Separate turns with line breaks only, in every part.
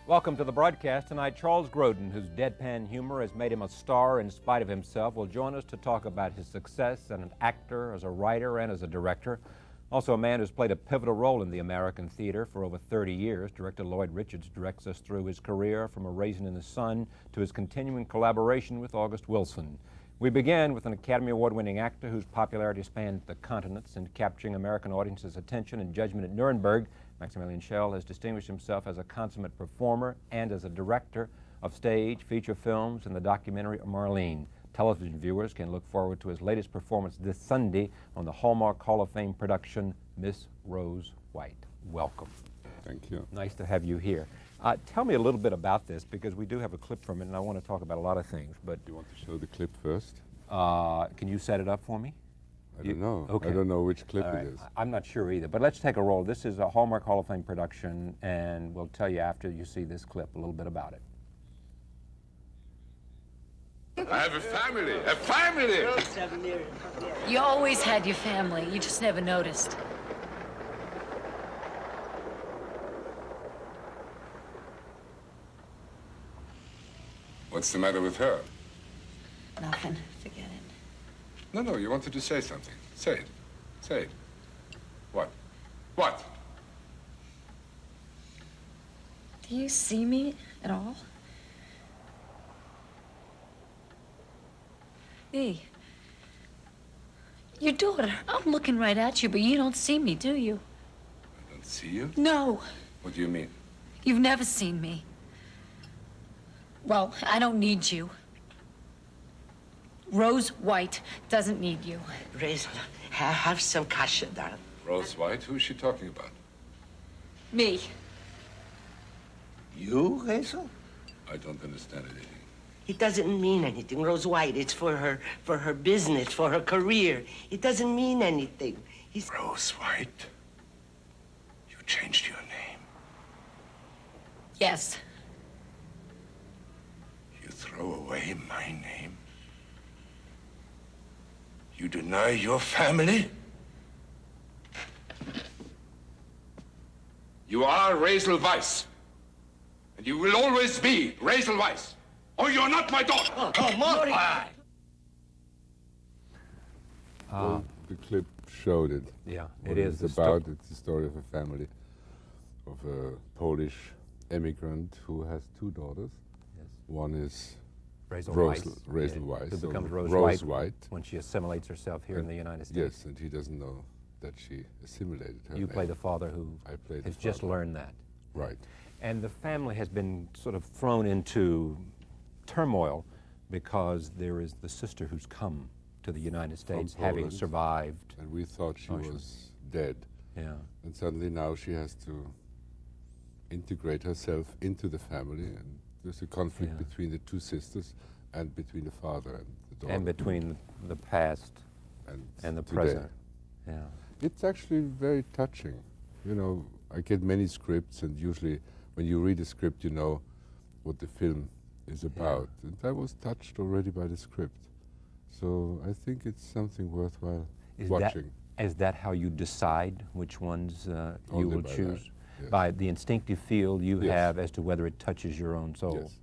Welcome to the broadcast tonight. Charles Grodin, whose deadpan humor has made him a star in spite of himself, will join us to talk about his success as an actor, as a writer, and as a director. Also a man who's played a pivotal role in the American theater for over 30 years. Director Lloyd directs us through his career from A Raisin in the Sun to his continuing collaboration with August Wilson. We began with an Academy Award-winning actor whose popularity spanned the continents and capturing American audiences' attention and judgment at Nuremberg. Maximilian Schell has distinguished himself as a consummate performer and as a director of stage, feature films, and the documentary Marlene. Television viewers can look forward to his latest performance this Sunday on the Hallmark Hall of Fame production, Miss Rose White. Welcome.
Thank you.
Nice to have you here. Tell me a little bit about this, because we do have a clip from it, and I want to talk about a lot of things. But
you want to show the clip first?
Can you set it up for me?
I don't know.
Okay.
I don't know which clip
Right.
it is.
I'm not sure either, but let's take a roll. This is a Hallmark Hall of Fame production, and we'll tell you after you see this clip a little bit about it.
I have a family, a family!
You always had your family, you just never noticed.
What's the matter with her?
Nothing, forget it.
No, you wanted to say something. Say it. Say it. What? What?
Do you see me at all? Hey, your daughter. I'm looking right at you, but you don't see me, do you?
I don't see you?
No.
What do you mean?
You've never seen me. Well, I don't need you. Rose White doesn't need you.
Raisin, have some kasha, darling.
Rose White? Who is she talking about?
Me.
You, Raisin?
I don't understand anything.
It doesn't mean anything, Rose White. It's for her business, for her career. It doesn't mean anything.
Rose White? You changed your name.
Yes.
You throw away my name? You deny your family? You are Raisel Weiss. And you will always be Raisel Weiss. Or you're not my daughter.
Oh, come on.
Well, the clip showed it.
Yeah,
What
it is.
It's about. It's the story of a family, of a Polish immigrant who has two daughters.
Yes.
One is
Raisel
Weiss,
Weiss, who
so
becomes Rose White when she assimilates herself here in the United States.
Yes, and he doesn't know that she assimilated her
You
name.
play the father who has just learned that.
Right.
And the family has been sort of thrown into turmoil because there is the sister who's come to the United States having
Poland.
survived.
And we thought she was dead.
Yeah.
And suddenly now she has to integrate herself into the family, and there's a conflict between the two sisters and between the father and the daughter.
And between the past and the
today.
present. Yeah.
It's actually very touching. You know, I get many scripts, and usually when you read a script, you know what the film is about. And I was touched already by the script. So I think it's something worthwhile watching.
Is that how you decide which ones you
Only
will
by
choose?
that, yes.
By the instinctive feel you have as to whether it touches your own soul?
Yes,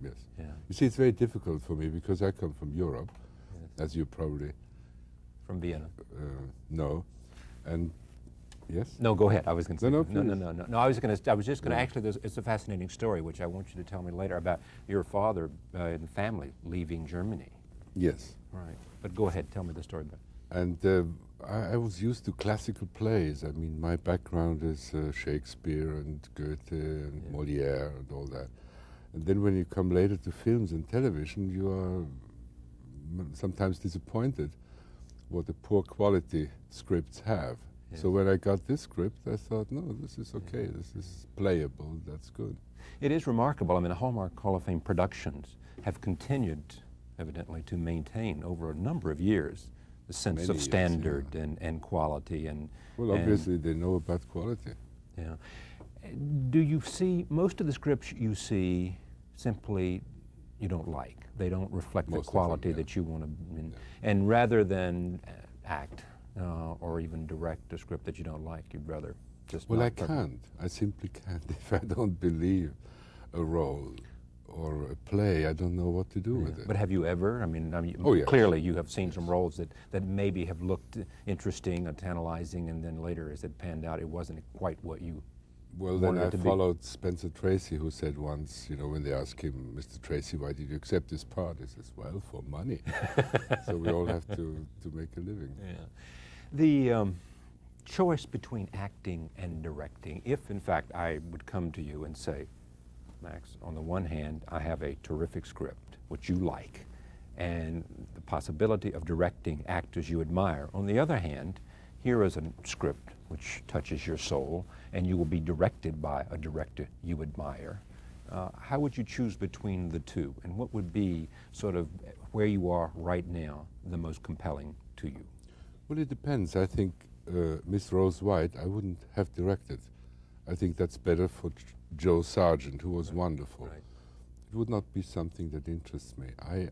yes.
Yeah.
You see, it's very difficult for me because I come from Europe, as you probably
From Vienna.
know. And yes?
No, go ahead. I was going to say.
No,
No. I was just going to actually. It's a fascinating story, which I want you to tell me later about your father and family leaving Germany.
Yes.
Right. But go ahead. Tell me the story about it.
And I was used to classical plays. I mean, my background is Shakespeare and Goethe and Molière and all that. And then when you come later to films and television, you are sometimes disappointed what the poor quality scripts have.
Yes.
So when I got this script, I thought, no, this is okay. This is playable. That's good.
It is remarkable. I mean, the Hallmark Hall of Fame productions have continued, evidently, to maintain over a number of years the sense
Many
of
years,
standard and quality.
Well, obviously, they know about quality.
Yeah. Do you see, most of the scripts you see simply you don't like? They don't reflect
Most
the quality
of them,
that you want to, and rather than act or even direct a script that you don't like, you'd rather just
Well,
not
I can't. I simply can't if I don't believe a role or a play, I don't know what to do with it.
But have you ever? I mean
Oh, yes.
clearly you have seen some roles that maybe have looked interesting and tantalizing, and then later, as it panned out, it wasn't quite what you
Well, then
wanted
I
it to be.
followed Spencer Tracy, who said once, you know, when they asked him, Mr. Tracy, why did you accept this part? He says, well, for money. So we all have to make a living.
Yeah. The choice between acting and directing, if in fact I would come to you and say, Max, on the one hand, I have a terrific script, which you like, and the possibility of directing actors you admire. On the other hand, here is a script which touches your soul, and you will be directed by a director you admire. How would you choose between the two, and what would be sort of where you are right now the most compelling to you?
Well, it depends. I think Miss Rose White, I wouldn't have directed. I think that's better for Joe Sargent, who was wonderful.
Right.
It would not be something that interests me.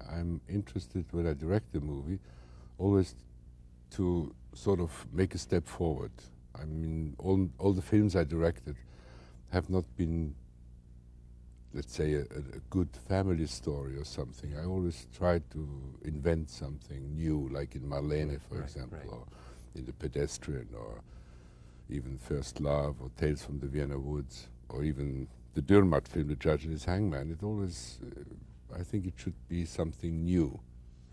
I'm interested when I direct a movie, always to sort of make a step forward. I mean, all the films I directed have not been, let's say, a good family story or something. I always tried to invent something new, like in Marlene, for example, or in The Pedestrian, or even First Love, or Tales from the Vienna Woods, or even the Dürrenmatt film, The Judge and His Hangman. It always, I think it should be something new.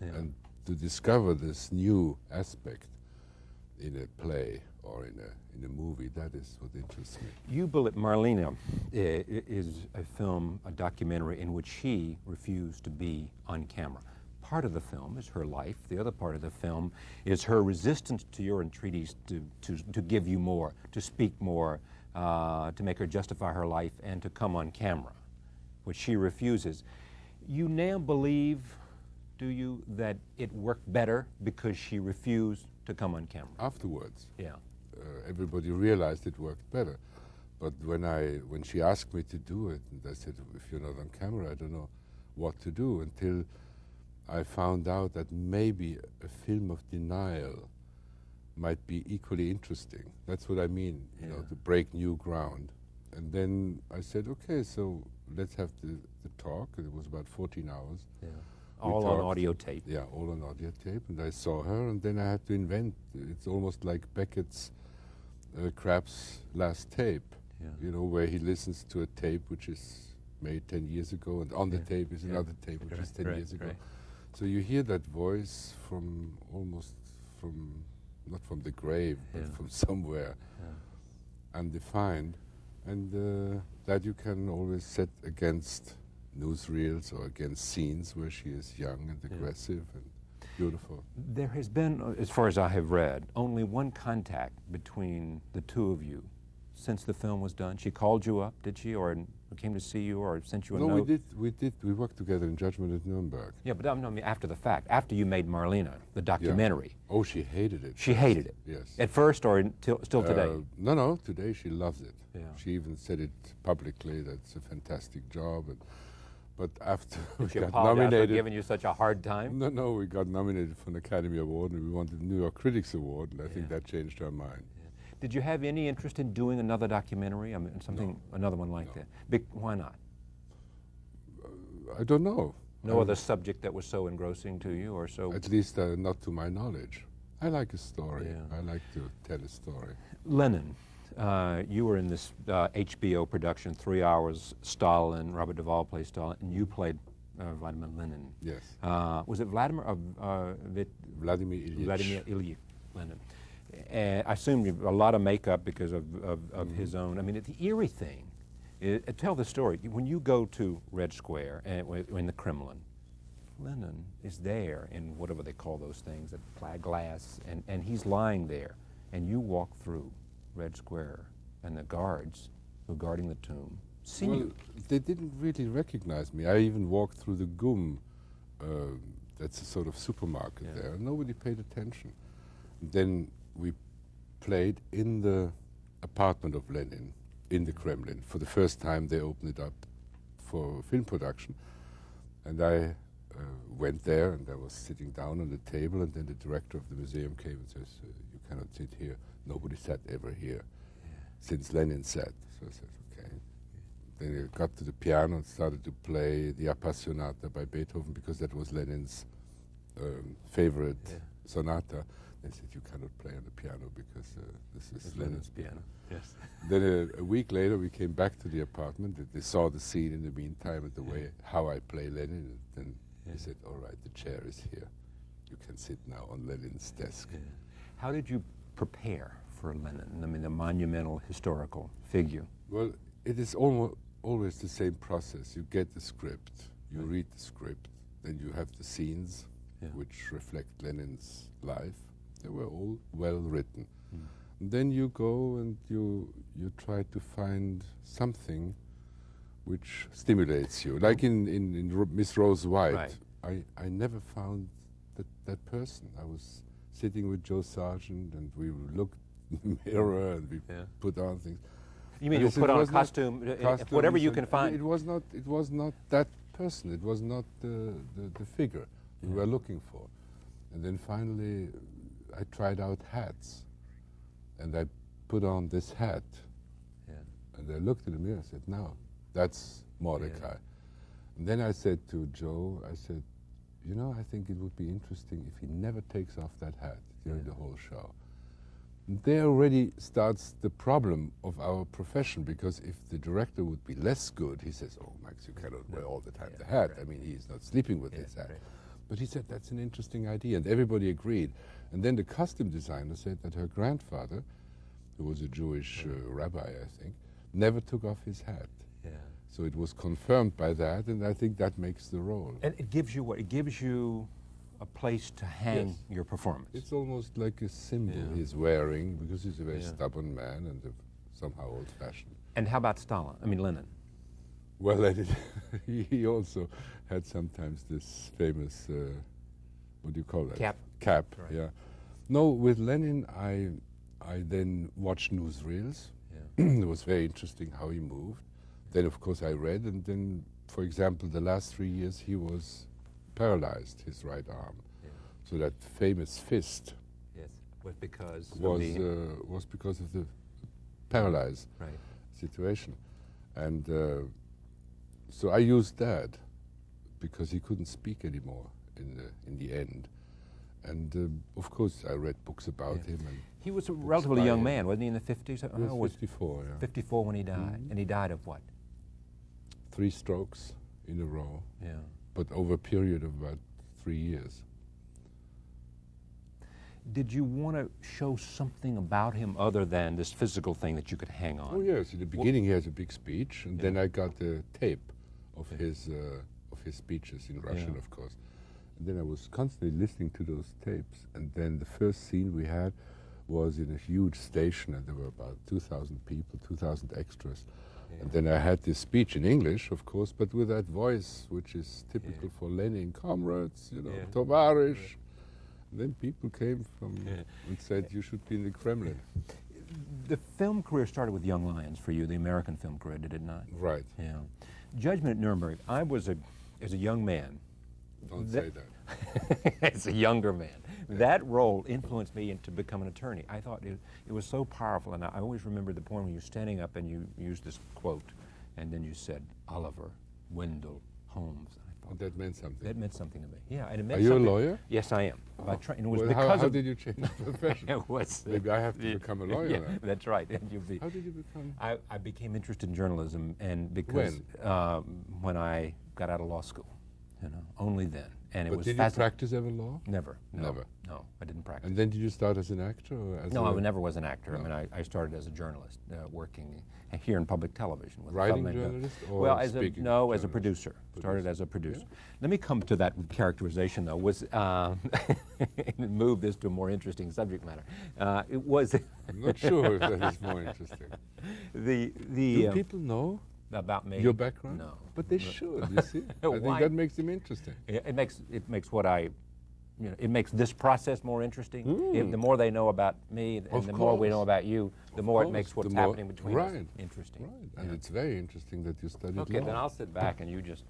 Yeah.
And to discover this new aspect in a play or in a movie, that is what interests me.
You Bullet Marlene is a film, a documentary in which she refused to be on camera. Part of the film is her life. The other part of the film is her resistance to your entreaties to give you more, to speak more, to make her justify her life and to come on camera, which she refuses. You now believe, do you, that it worked better because she refused to come on camera?
Afterwards,
Yeah.
everybody realized it worked better. But when she asked me to do it, and I said, if you're not on camera, I don't know what to do, until I found out that maybe a film of denial might be equally interesting. That's what I mean, you know, to break new ground. And then I said, okay, so let's have the talk. And it was about 14 hours.
Yeah.
We
All on
talked.
audio tape.
Yeah, all on audio tape. And I saw her, and then I had to invent. It's almost like Beckett's Crab's Last Tape, you know, where he listens to a tape which is made 10 years ago, and on the tape is another tape which is 10 years ago.
Right.
So you hear that voice from almost from, not from the grave, but from somewhere undefined, and that you can always set against newsreels or against scenes where she is young and aggressive and beautiful.
There has been, as far as I have read, only one contact between the two of you since the film was done. She called you up, did she, or came to see you, or sent you a
No,
note?
we worked together in Judgment at Nuremberg.
Yeah, but I mean after the fact, after you made Marlene, the documentary.
Oh, she hated it.
She hated it.
Yes.
At first, or still today?
No, today she loves it.
Yeah.
She even said it publicly, that it's a fantastic job. But after we
She
got
apologized for
nominated,
giving you such a hard time?
No, we got nominated for an Academy Award, and we won the New York Critics Award, and I think that changed our mind.
Did you have any interest in doing another documentary? I mean, another one like that? Why not?
I don't know.
No other subject that was so engrossing to you, or so?
At least not to my knowledge. I like a story.
Yeah.
I like to tell a story.
Lenin. You were in this HBO production, 3 hours, Stalin, Robert Duvall played Stalin, and you played Vladimir Lenin.
Yes.
Was it Vladimir
Vladimir Ilyich.
Vladimir Ilyich Lenin. And I assume a lot of makeup because of his own. I mean, the eerie thing, tell the story. When you go to Red Square and in the Kremlin, Lenin is there in whatever they call those things, that plaid glass, and he's lying there, and you walk through Red Square, and the guards who are guarding the tomb see you.
They didn't really recognize me. I even walked through the GUM, that's a sort of supermarket there, and nobody paid attention. Then we played in the apartment of Lenin in the Kremlin. For the first time they opened it up for film production, and I went there, and I was sitting down on the table, and then the director of the museum came and says, you cannot sit here. Nobody sat ever here since Lenin sat. So I said, okay. Then I got to the piano and started to play the Appassionata by Beethoven because that was Lenin's favorite sonata. They said, you cannot play on the piano because this is Lenin's piano.
Yes.
Then a week later, we came back to the apartment. They saw the scene in the meantime and the way how I play Lenin. And then they said, all right, the chair is here. You can sit now on Lenin's desk.
Yeah. How did you prepare for Lenin? I mean, the monumental historical figure.
Well, it is always the same process. You get the script, you read the script, then you have the scenes which reflect Lenin's life. They were all well written. And then you go and you try to find something which stimulates you. Like in Miss Rose White, I never found that person. I was sitting with Joe Sargent and we looked in the mirror and we put on things.
You mean you put on a costume, whatever you can find?
It was not that person. It was not the figure we were looking for. And then finally, I tried out hats, and I put on this hat. And I looked in the mirror and said, "No, that's Mordecai." And then I said to Joe, I said, "You know, I think it would be interesting if he never takes off that hat during the whole show." There already starts the problem of our profession, because if the director would be less good, he says, "Oh, Max, you cannot wear all the time the hat." I mean, he's not sleeping with his hat. But he said, that's an interesting idea, and everybody agreed. And then the costume designer said that her grandfather, who was a Jewish rabbi, I think, never took off his hat. So it was confirmed by that, and I think that makes the role.
And it gives you what? It gives you a place to hang your performance.
It's almost like a symbol he's wearing, because he's a very stubborn man and somehow old-fashioned.
And how about Stalin? I mean, Lenin.
Well, he also had sometimes this famous, what do you call that? Cap, right. No, with Lenin, I then watched newsreels. It was very interesting how he moved. Then, of course, I read, and then, for example, the last 3 years, he was paralyzed, his right arm. So that famous fist
was because
of the paralyzed situation. And so I used that because he couldn't speak anymore in the end. And of course, I read books about him. And
he was a relatively young man, wasn't he, in the 50s?
He was 54,
54 when he died. And he died of what?
3 strokes in a row. But over a period of about 3 years.
Did you want to show something about him other than this physical thing that you could hang on?
Oh yes, in the beginning he has a big speech, and then I got the tape of his speeches in Russian, of course. And then I was constantly listening to those tapes, and then the first scene we had was in a huge station, and there were about 2,000 people, 2,000 extras. And then I had this speech in English, of course, but with that voice, which is typical for Lenin, comrades, you know, tovarish. And then people came from and said, you should be in the Kremlin.
The film career started with Young Lions for you, the American film career, did it not?
Right.
Yeah. Judgment at Nuremberg, I was as a young man.
Don't say that.
As a younger man. That role influenced me into becoming an attorney. I thought it was so powerful, and I always remember the point when you were standing up and you used this quote, and then you said, Oliver Wendell Holmes.
Oh, that meant something.
That meant something to me. Yeah, and it meant
Are you
something.
a lawyer?
Yes, I am.
And it was because how did you change the profession?
It was,
maybe I have to become a lawyer.
Yeah, that's right. And you'll be.
How did you become?
I became interested in journalism, and because when I got out of law school, you know, only then. And it was
did you practice ever law?
Never. No,
never.
No, I didn't practice.
And then did you start as an actor? Or as
no, I never was an actor. No. I mean, I started as a journalist, working here in public television. With
writing journalist or
well,
speaking
as a producer. Started as a producer. Yeah. Let me come to that characterization, though. Move this to a more interesting subject matter. It was.
I'm not sure if that is more interesting. Do people know
about me?
Your background?
No.
But they should, you see. I think that makes them interesting.
It makes what I, you know, it makes this process more interesting. The more they know about me and the more we know about you, the more it makes what's happening between us interesting.
Right. And it's very interesting that you studied law.
Okay, then I'll sit back and you just...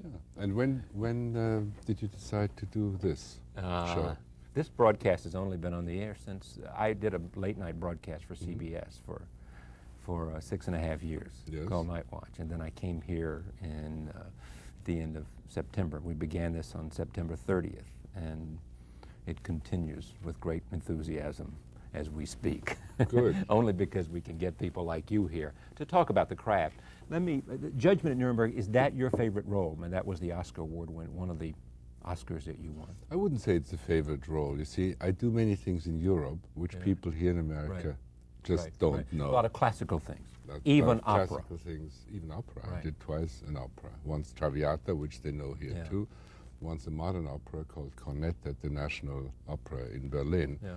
Yeah. And when did you decide to do this show?
This broadcast has only been on the air since I did a late night broadcast for CBS for for 6.5 years,
Yes.
called Night Watch. And then I came here in the end of September. We began this on September 30th, and it continues with great enthusiasm as we speak.
Good.
Only because we can get people like you here to talk about the craft. Judgment at Nuremberg, is that your favorite role? I mean, that was the Oscar award win, one of the Oscars that you won.
I wouldn't say it's a favorite role. You see, I do many things in Europe which people here in America just don't know.
A lot of classical things,
Lot
even
of
opera.
Classical things, even opera.
Right.
I did twice an opera. Once Traviata, which they know here
Yeah.
too. Once a modern opera called Cornet at the National Opera in Berlin.
Yeah.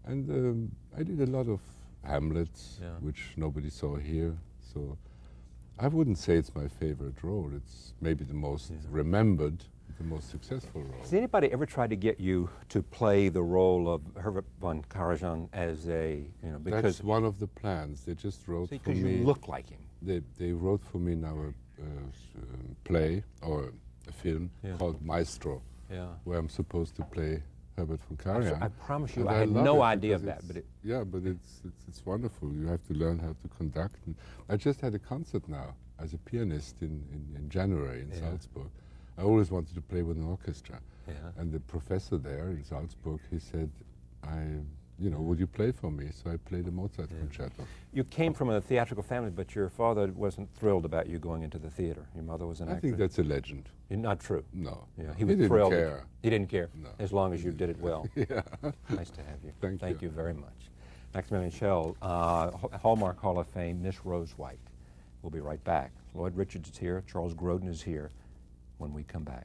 And I did a lot of Hamlets,
Yeah.
which nobody saw here. So I wouldn't say it's my favorite role. It's maybe the most remembered, the most successful role.
Has anybody ever tried to get you to play the role of Herbert von Karajan as a, because
That's one of the plans. They just wrote for
because
me.
you look like him.
They wrote for me now a play or a film
Yeah.
called Maestro,
Yeah.
where I'm supposed to play Herbert von Karajan.
I promise you,
And
I had
love
no
it
idea of
because
that, but it,
yeah, but it's wonderful. You have to learn how to conduct. And I just had a concert now as a pianist in January in
Yeah.
Salzburg. I always wanted to play with an orchestra,
Yeah.
and the professor there in Salzburg, he said, would you play for me? So I played a Mozart concerto.
You came from a theatrical family, but your father wasn't thrilled about you going into the theater. Your mother was an
I
actress.
think that's a legend.
Not true.
No,
Yeah,
he
was
didn't
thrilled.
care.
He didn't care,
No.
as long as you did it well.
Yeah.
Nice to have you.
Thank
you
you.
very much. Maximilian Schell, Hallmark Hall of Fame, Miss Rose White. We'll be right back. Lloyd Richards is here. Charles Grodin is here when we come back.